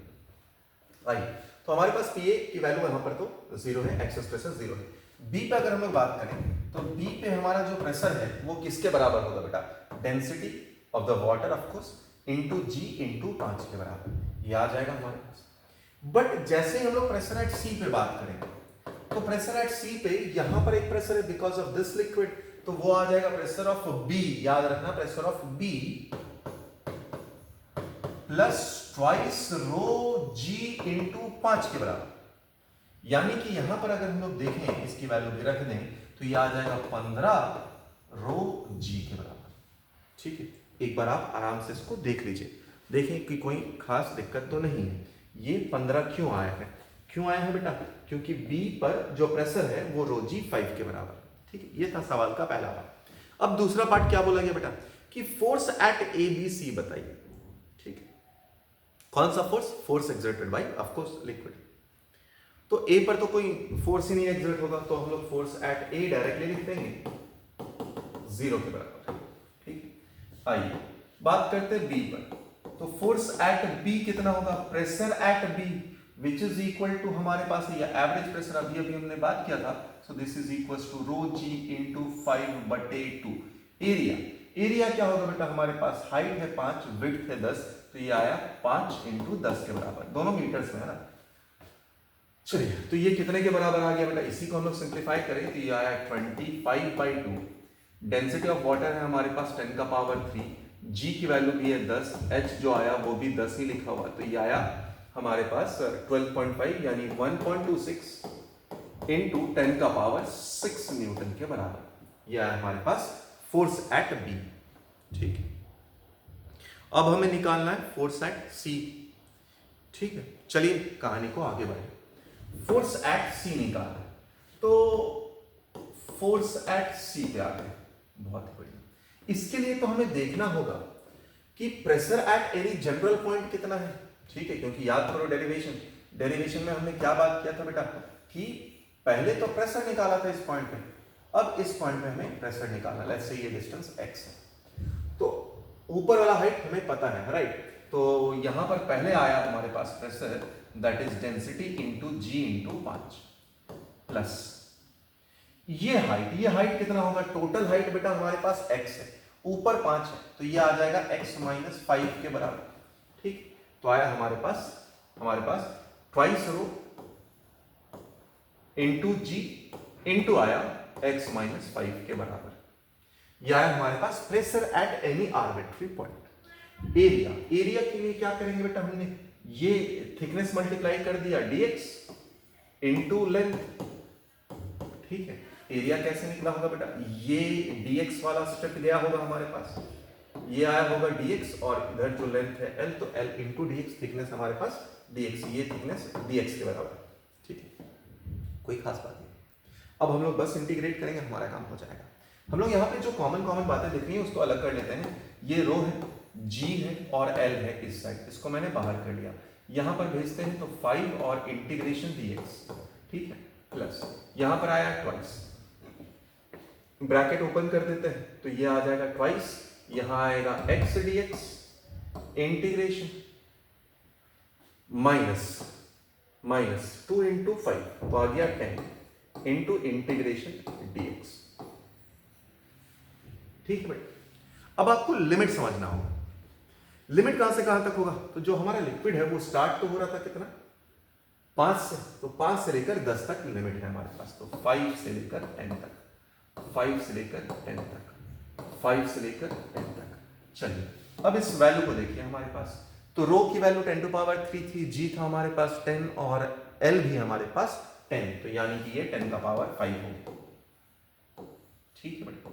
आइए, तो हमारे पास पीए की वैल्यू यहाँ पर तो 0 है, एक्सेस प्रेशर 0 है। बी पे अगर हम लोग बात करें, तो बी पे हमारा जो प्रेशर है वो किसके बराबर होगा बेटा, density of the water of course into G into 5 के बराबर, ये आ जाएगा हमारे पास। बट जैसे हम लोग प्रेशर एट सी पे बात करेंगे, तो प्रेशर एट सी पे यहां पर एक प्रेशर है बिकॉज ऑफ दिस लिक्विड, तो वो आ जाएगा प्रेशर ऑफ बी, याद रखना pressure of B plus twice rho G into 5 के बराबर। यानी कि यहां पर अगर हम लोग देखें, इसकी वैल्यू भी रख दें, तो ये आ जाएगा 15 रो जी के बराबर। ठीक है, एक बार आप आराम से इसको देख लीजिए, देखें कि कोई खास दिक्कत तो नहीं है। ये 15 क्यों आया है, क्यों आया है बेटा, क्योंकि बी पर जो प्रेशर है वो रो जी 5 के बराबर। ठीक है, ये था सवाल का पहला पार्ट। अब दूसरा पार्ट क्या बोला गया बेटा, कि force at A B C बताइए। ठीक है, कौन सा force, force exerted by of course liquid. तो ए पर तो कोई फोर्स ही नहीं एक्सर्ट होगा, तो हम लोग फोर्स एट ए डायरेक्टली लिख देंगे 0 के बराबर। ठीक है, आइए बात करते हैं बी पर, तो फोर्स एट बी कितना होगा, pressure at B which is equal to हमारे पास ये एवरेज प्रेशर अभी हमने बात किया था, so this is equal to rho G into 5/2। Area क्या होगा बेटा, हमारे पास हाइट है 5, विड्थ है 10, तो ये आया 5 इंटू 10 के बराबर, दोनों मीटर्स में है ना। चलिए, तो ये कितने के बराबर आ गया बेटा, इसी को हम लोग सिंप्लीफाई करें तो ये आया 25/2। डेंसिटी ऑफ वाटर है हमारे पास 10 का पावर 3, जी की वैल्यू भी है 10, एच जो आया वो भी 10 ही लिखा हुआ, तो ये आया हमारे पास 12.5 यानी 1.26 इंटू 10 का पावर 6 न्यूटन के बराबर। यह है हमारे पास फोर्स एट बी। ठीक है, अब हमें निकालना है फोर्स एट सी। ठीक है, चलिए कहानी को आगे बढ़े। फोर्स एट सी निकालना है, तो फोर्स एट सी पे आ गए, बहुत ही बढ़िया। इसके लिए तो हमें देखना होगा कि pressure at any general point कितना है, ठीक है, क्योंकि याद करो डेरिवेशन में हमने क्या बात किया था बेटा कि पहले तो प्रेशर निकाला था इस पॉइंट पे, अब इस पॉइंट पे हमें प्रेशर निकालना, लेट्स से ये डिस्टेंस x है, तो ऊपर वाला हाइट हमें पता है, राइट। तो यहां पर पहले आया हमारे पास pressure, that is density into G into 5 plus ये हाइट कितना होगा, टोटल हाइट बेटा हमारे पास x है, ऊपर 5 है, तो ये आ जाएगा x माइनस 5 के बराबर, ठीक। तो आया हमारे पास twice rho into G into आया x माइनस 5 के बराबर। यह आया हमारे पास pressure at any arbitrary point. Area के लिए क्या करेंगे बेटा, हमने ये थिकनेस मल्टीप्लाई कर दिया dx इंटू लेंथ, ठीक है। एरिया कैसे निकला होगा बेटा, ये dx वाला स्टेप गया होगा हमारे पास, ये आया होगा dx और इधर जो लेंथ है l, तो l इंटू dx, थिकनेस हमारे पास dx, ये थिकनेस dx के बराबर, ठीक है, कोई खास बात नहीं। अब हम लोग बस इंटीग्रेट करेंगे, हमारा काम हो जाएगा। हम लोग यहाँ पे जो कॉमन बातें दिख रही हैं उसको अलग कर लेते हैं। ये रो है, g है और l है इस साइड, इसको मैंने बाहर कर लिया, यहाँ पर भेजते हैं तो 5 और इंटीग्रेशन dx, ठीक है, प्लस यहाँ पर आया ट्वाइस, ब्रैकेट ओपन कर देते हैं तो ये आ जाएगा ट्वाइस, यहां आएगा x dx integration minus 2 into 5 तो आ गया 10 इंटू इंटीग्रेशन dx, ठीक है भाई। अब आपको लिमिट समझना होगा, लिमिट कहां से कहां तक होगा, तो जो हमारा लिक्विड है वो स्टार्ट तो हो रहा था कितना 5 से, तो 5 से लेकर 10 तक लिमिट है हमारे पास, तो 5 से लेकर 10 तक, 5 से लेकर 10 तक, 5 से लेकर 10 तक। चलिए अब इस वैल्यू को देखिए हमारे पास, तो रो की वैल्यू 10 टू पावर 3 थी, जी था हमारे पास 10 और एल भी हमारे पास 10, तो यानी कि ये 10 का पावर 5 होगा, ठीक है बेटा।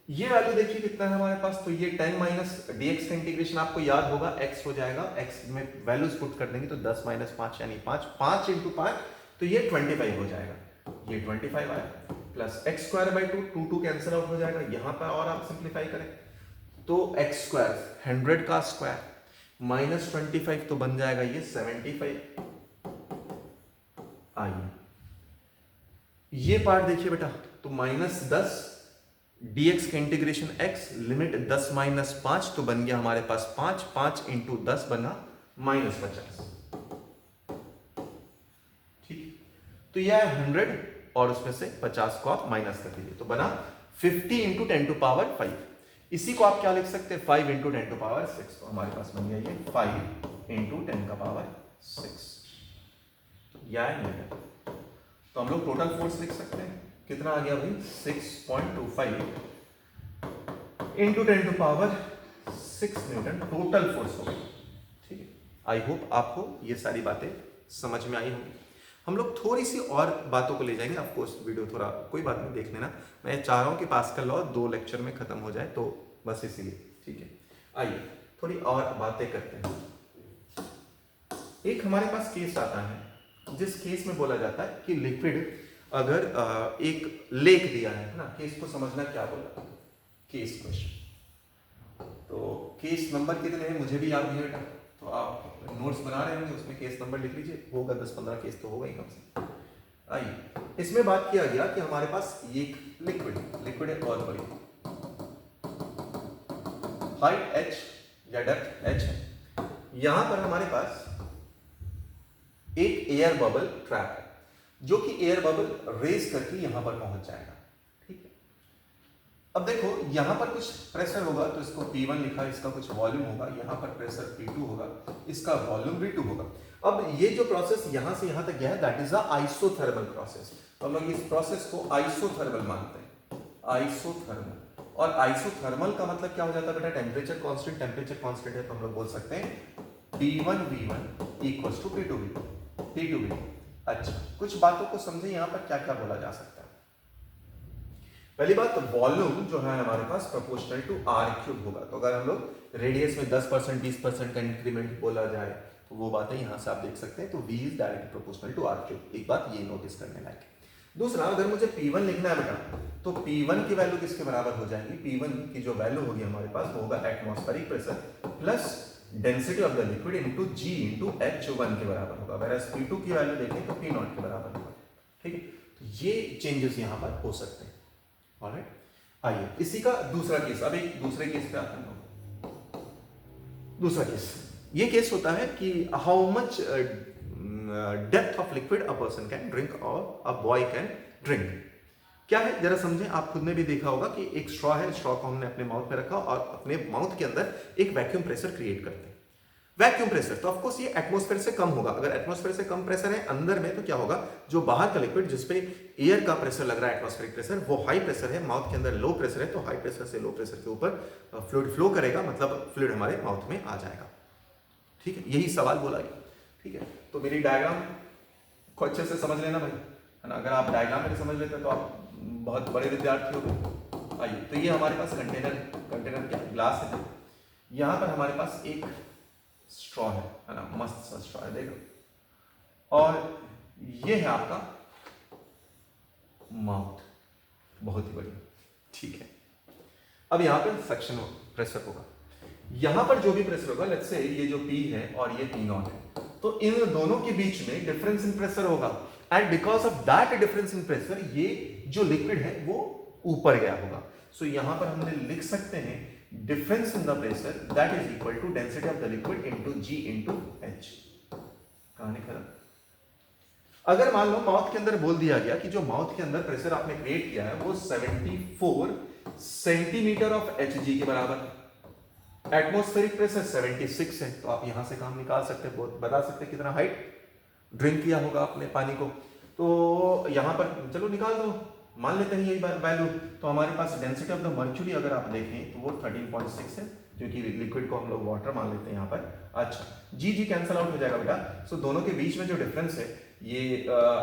ये वैल्यू देखिए कितना है हमारे पास, तो ये 10 माइनस dx का इंटीग्रेशन आपको याद होगा x हो जाएगा, x में वैल्यूज पुट कर देंगे तो 10 माइनस 5 यानी 5 इंटू 5 तो ये 25 हो जाएगा, ये 25 आया, plus x square by 2 cancel out हो जाएगा, यहां पर और आप सिंप्लीफाई करें तो एक्स स्क्वायर 100 का स्क्वायर माइनस 25 तो बन जाएगा ये 75। आइए ये पार्ट देखिए बेटा, तो माइनस 10 dx का इंटीग्रेशन x, लिमिट 10 माइनस 5 तो बन गया हमारे पास 5 इंटू 10 बना माइनस 50, ठीक। तो यह है 100 और उसमें से 50 को आप माइनस कर दीजिए तो बना 50 इंटू 10 टू पावर 5। इसी को आप क्या लिख सकते हैं 5 इंटू 10 टू पावर 6, तो हमारे पास बन गया ये 5 इंटू 10 का पावर 6, यह है न्यूटन। तो हम लोग टोटल फोर्स लिख सकते हैं, कितना आ गया भाई 6.25 into 10 to power 6 newton total force हो गई, ठीक है। आई होप आपको ये सारी बातें समझ में आई होंगी। हम लोग थोड़ी सी और बातों को ले जाएंगे, ऑफकोर्स वीडियो थोड़ा कोई बात नहीं देख लेना, मैं चाह रहा हूँ कि पास्कल लॉ 2 लेक्चर में खत्म हो जाए, तो बस इसीलिए, ठीक है। आइए थोड़ी और बातें करते हैं। एक हमारे पास केस आता है जिस केस में बोला जाता है कि लिक्विड अगर एक लेक दिया है ना, केस को समझना क्या बोला, केस क्वेश्चन, तो केस नंबर कितने हैं मुझे भी याद नहीं बेटा, तो आप नोट्स बना रहे होंगे उसमें केस नंबर लिख लीजिए, होगा 10-15 केस तो होगा ही कम से। आइए इसमें बात किया गया कि हमारे पास एक लिक्विड है बहुत बड़ी, हाइट h या डेप्थ h है, यहां पर हमारे पास एक एयर बबल ट्रैप है जो कि एयर बबल रेज करके यहां पर पहुंच जाएगा, ठीक है। अब देखो यहां पर कुछ प्रेशर होगा तो इसको P1 लिखा, इसका कुछ वॉल्यूम होगा, यहां पर प्रेशर P2 होगा, इसका वॉल्यूम V2 होगा। अब ये जो प्रोसेस यहां से यहां तक गया है that is a isothermal process, तो हम लोग इस प्रोसेस को आइसोथर्मल मानते हैं, आइसोथर्मल। और आइसोथर्मल का मतलब क्या हो जाता है बेटा, टेम्परेचर कांस्टेंट है, तो हम लोग बोल सकते हैं T1 V1 equals to T2 V2। अच्छा कुछ बातों को समझे यहाँ पर क्या क्या बोला जा सकता है। पहली बात वॉल्यूम जो है हमारे पास प्रोपोर्शनल टू r³ होगा, तो अगर हम लोग रेडियस में 10% 20% का इंक्रीमेंट बोला जाए तो वो बातें यहाँ से आप देख सकते हैं, तो v is directly proportional to r³। एक बात ये नोटिस करने लायक है। दूसरा, अगर मुझे P1 लिखना है बेटा, तो P1 की वैल्यू किसके बराबर हो जाएगी? P1 की जो वैल्यू होगी हमारे पास वो होगा atmospheric pressure plus density of the liquid into G into H1 के बराबर होगा। whereas P2 की वैल्यू देखें तो P0 के बराबर होगा। ठीक है, तो ये चेंजेस यहां पर हो सकते हैं। ऑलराइट, आइए इसी का दूसरा केस, अब एक दूसरे केस पे आते हैं। दूसरा केस, ये केस होता है कि how much depth of liquid a person can drink और अ बॉय कैन ड्रिंक। क्या है जरा समझें, आप खुद ने भी देखा होगा कि एक स्ट्रॉ है, स्ट्रॉ को हमने अपने माउथ में रखा और अपने माउथ के अंदर एक वैक्यूम प्रेशर क्रिएट करते हैं। वैक्यूम प्रेशर तो ऑफ कोर्स ये एटमॉस्फेयर से कम होगा। अगर एटमॉस्फेयर से कम प्रेशर है अंदर में तो क्या होगा, जो बाहर का लिक्विड जिसपे एयर का प्रेशर लग रहा है एटमॉस्फेरिक प्रेशर, वो हाई प्रेशर है, माउथ के अंदर लो प्रेशर है, तो हाई प्रेशर से लो प्रेशर के ऊपर फ्लूइड फ्लो करेगा, मतलब फ्लूइड हमारे माउथ में आ जाएगा। ठीक है, यही सवाल बोला गया। ठीक है, तो मेरी डायग्राम को अच्छे से समझ लेना भाई, है ना। अगर आप डायग्राम में समझ लेते तो आप बहुत बड़े विद्यार्थी हो गए। आइए, तो ये हमारे पास कंटेनर, कंटेनर क्या ग्लास है, यहाँ पर हमारे पास एक स्ट्रॉ है ना, मस्त सा स्ट्रॉ है देखो, और ये है आपका माउथ, बहुत ही बढ़िया। ठीक है, अब यहाँ पर सक्शन प्रेशर होगा, यहाँ पर जो भी प्रेशर होगा, लेट्स से ये जो P है और ये P0 है, तो इन दोनों के बीच में डिफरेंस इन प्रेशर होगा, and because of that difference in pressure ये जो लिक्विड है वो ऊपर गया होगा। सो यहां पर हमने लिख सकते हैं difference in the pressure that is equal to density of the liquid into G into H। कहानी खत्म। अगर मान लो माउथ के अंदर बोल दिया गया कि जो माउथ के अंदर प्रेशर आपने क्रिएट किया है वो 74 सेंटीमीटर ऑफ Hg के बराबर, एटमॉस्फेरिक प्रेशर 76 है, तो आप यहां से काम निकाल सकते हैं, बता सकते हैं कितना हाइट ड्रिंक किया होगा आपने पानी को। तो यहां पर चलो निकाल दो, मान लेते हैं यही वैल्यू। तो हमारे पास डेंसिटी ऑफ द मर्क्यूरी अगर आप देखें तो वो 13.6 है, क्योंकि लिक्विड को हम लोग वाटर मान लेते हैं यहाँ पर। अच्छा, जी कैंसल आउट हो जाएगा बेटा। सो दोनों के बीच में जो डिफरेंस है, ये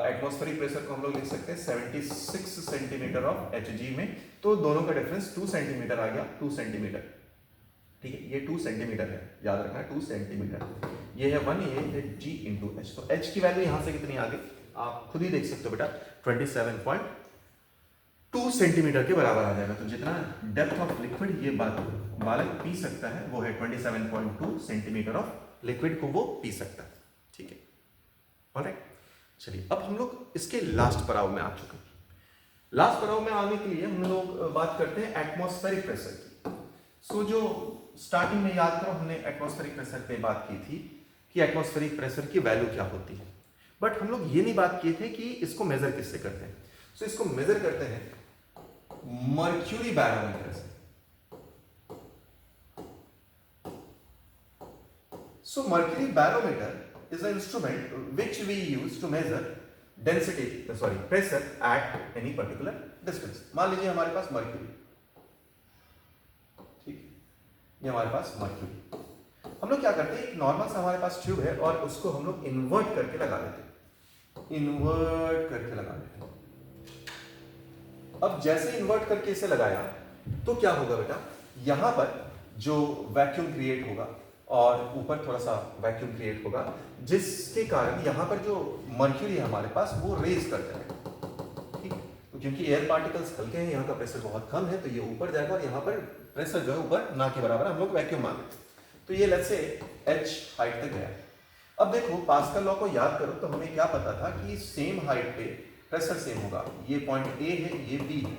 एटमॉस्फेरिक प्रेशर को हम लोग लिख सकते हैं 76 सेंटीमीटर ऑफ Hg में, तो दोनों का डिफरेंस 2 सेंटीमीटर आ गया, 2 सेंटीमीटर। ठीक है, ये 2 सेंटीमीटर है, याद रखना 2 सेंटीमीटर। ये है 1, ये है G इंटू H। तो H की वैल्यू यहां से कितनी आ गई आप खुद ही देख सकते हो बेटा, 27.2 सेंटीमीटर के बराबर आ जाएगा। तो जितना डेप्थ ऑफ लिक्विड ये बालक पी सकता है वो है 27.2 सेंटीमीटर ऑफ लिक्विड को वो पी सकता है। ठीक है, ऑलराइट, चलिए अब हम लोग इसके लास्ट पड़ाव में आ चुके हैं। लास्ट पड़ाव में आने के लिए हम लोग बात करते हैं एटमॉस्फेरिक प्रेशर की। सो जो स्टार्टिंग में याद करो हमने एटमॉस्फेरिक प्रेशर पे बात की थी कि एटमॉस्फेरिक प्रेशर की वैल्यू क्या होती है, बट हम लोग ये नहीं बात किए थे कि इसको मेजर किससे करते हैं। सो इसको मेजर करते हैं मर्क्यूरी बैरोमीटर से। So mercury barometer is an instrument which we use to measure pressure at any particular distance। मान लीजिए हमारे पास मर्क्यूरी, ये हमारे पास मर्क्यूरी, हम लोग क्या करते हैं, एक नॉर्मल सा हमारे पास ट्यूब है और उसको हम लोग इन्वर्ट करके लगा देते हैं, इन्वर्ट करके लगा देते हैं। अब जैसे इन्वर्ट करके इसे लगाया तो क्या होगा बेटा, यहां पर जो वैक्यूम क्रिएट होगा और ऊपर थोड़ा सा वैक्यूम क्रिएट होगा, जिसके कारण यहां पर जो मर्क्यूरी है हमारे पास वो रेज कर जाएगा। ठीक है, तो क्योंकि एयर पार्टिकल्स हल्के हैं, यहाँ का प्रेशर बहुत कम है, तो ये ऊपर जाएगा और यहाँ पर प्रेशर जो है ऊपर ना के बराबर हम लोग वैक्यूम मान लेते हैं। तो ये लेट्स से H हाइट तक गया। अब देखो पास्कल लॉ को याद करो तो हमें क्या पता था कि सेम हाइट पे प्रेशर सेम होगा, ये पॉइंट A है, ये B है।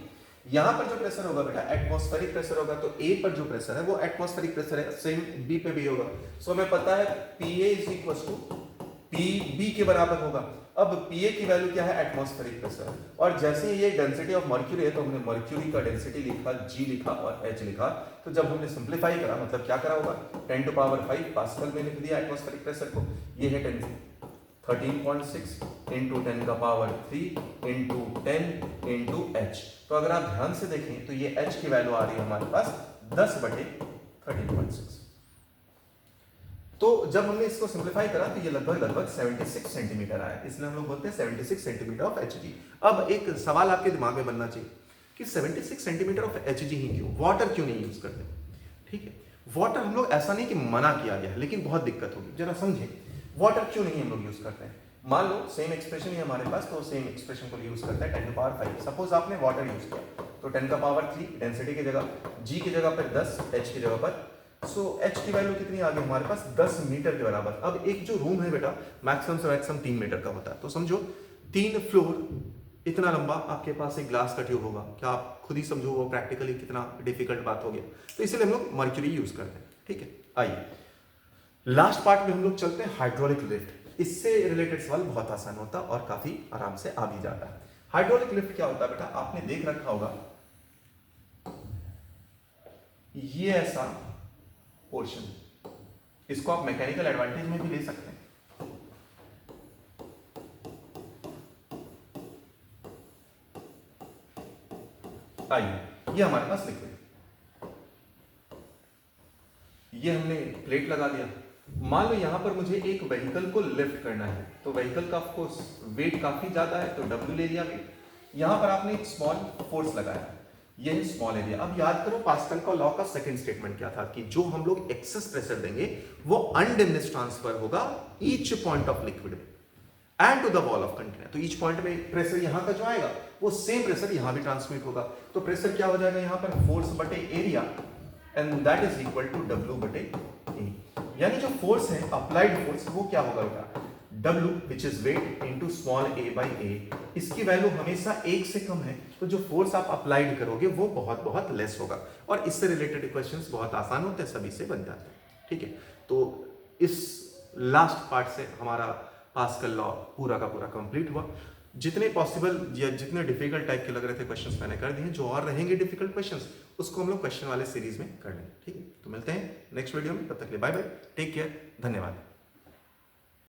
यहाँ पर जो प्रेशर होगा बेटा एटमॉस्फेरिक प्रेशर होगा, तो A पर जो प्रेशर है वो एटमॉस्फेरिक प्रेशर है, सेम B पे भी होगा। सो हमें पता है PA is equal to PB के बराबर होगा। अब PA की वैल्यू क्या है, एटमॉस्फेरिक प्रेशर, और जैसे ये डेंसिटी ऑफ मर्क्यूरी है तो हमने मर्क्यूरी का डेंसिटी लिखा, G लिखा और H लिखा। तो जब हमने सिंप्लीफाई करा मतलब क्या करा होगा, 10 टू पावर 5 पास्कल में लिख दिया एटमॉस्फेरिक प्रेशर को। ये है 13.6 इंटू 10 का पावर 3 इंटू 10 इंटू H। तो अगर आप ध्यान से देखें तो ये H की वैल्यू आ रही है हमारे पास 10/13.6। तो जब हमने इसको सिंप्लीफाई करा तो ये लगभग 76 सेंटीमीटर आया, इसलिए हम लोग बोलते हैं 76 सेंटीमीटर ऑफ Hg। अब एक सवाल आपके दिमाग में बनना चाहिए कि 76 सेंटीमीटर ऑफ Hg ही क्यों, वाटर क्यों नहीं यूज करते। ठीक है, वाटर हम लोग ऐसा नहीं कि मना किया गया है, लेकिन बहुत दिक्कत होगी, जरा समझे वाटर क्यों नहीं हम लोग यूज करते हैं। मान लो सेम एक्सप्रेशन है हमारे पास, तो सेम एक्सप्रेशन को यूज करते हैं 10 टू पावर 5। सपोज आपने वाटर यूज किया तो 10 का पावर 3 डेंसिटी की जगह, जी की जगह पर 10, एच की जगह पर, सो एच की वैल्यू कितनी आ गई हमारे पास 10 मीटर के बराबर। अब एक जो रूम है बेटा मैक्सिमम से मैक्सिमम 3 मीटर का होता है, तो समझो 3 फ्लोर इतना लंबा आपके पास एक ग्लास का ट्यूब होगा। क्या आप खुद ही समझो वो प्रैक्टिकली कितना डिफिकल्ट बात हो गया, तो इसलिए हम लोग मर्क्यूरी यूज करते हैं। ठीक है, आइए लास्ट पार्ट में हम लोग चलते हैं हाइड्रोलिक लिफ्ट। इससे रिलेटेड सवाल बहुत आसान होता है और काफी आराम से आ भी जाता है। हाइड्रोलिक लिफ्ट क्या होता है बेटा, आपने देख रखा होगा ये ऐसा पोर्शन, इसको आप मैकेनिकल एडवांटेज में भी ले सकते हैं। आइए ये हमारे पास लिक्विड, ये हमने प्लेट लगा दिया। मान लो यहां पर मुझे एक व्हीकल को लिफ्ट करना है, तो व्हीकल का ऑफ कोर्स वेट काफी ज्यादा है, तो W ले लिया वेट। यहां पर आपने एक स्मॉल फोर्स लगाया, ये है स्मॉल एरिया। अब याद करो पास्कल का लॉ का सेकंड स्टेटमेंट क्या था कि जो हम लोग एक्सेस प्रेशर देंगे वो अनडिमिनिश्ड ट्रांसफर होगा ईच पॉइंट ऑफ लिक्विड में and to the wall of container. तो ईच पॉइंट में प्रेशर यहां का जो आएगा वो सेम प्रेशर यहां भी ट्रांसमिट होगा। तो प्रेशर क्या हो जाएगा यहां पर, फोर्स बटे area, and that is equal to W बटे ए। यानी जो फोर्स है अप्लाइड फोर्स वो क्या होगा बेटा, W which is weight into small a by A. इसकी वैल्यू हमेशा 1 से कम है, तो जो फोर्स आप अप्लाइड करोगे वो बहुत बहुत लेस होगा। और इससे रिलेटेड इक्वेशंस बहुत आसान होते हैं, सभी से बन जाते हैं। ठीक है, तो इस लास्ट पार्ट से हमारा पास्कल लॉ पूरा का पूरा कंप्लीट हुआ। जितने पॉसिबल या जितने डिफिकल्ट टाइप के लग रहे थे क्वेश्चंस मैंने कर दिए। जो और रहेंगे डिफिकल्ट क्वेश्चंस उसको हम लोग क्वेश्चन वाले सीरीज में कर लेंगे। ठीक है, तो मिलते हैं नेक्स्ट वीडियो में, तब तक के लिए बाय बाय, टेक केयर, धन्यवाद।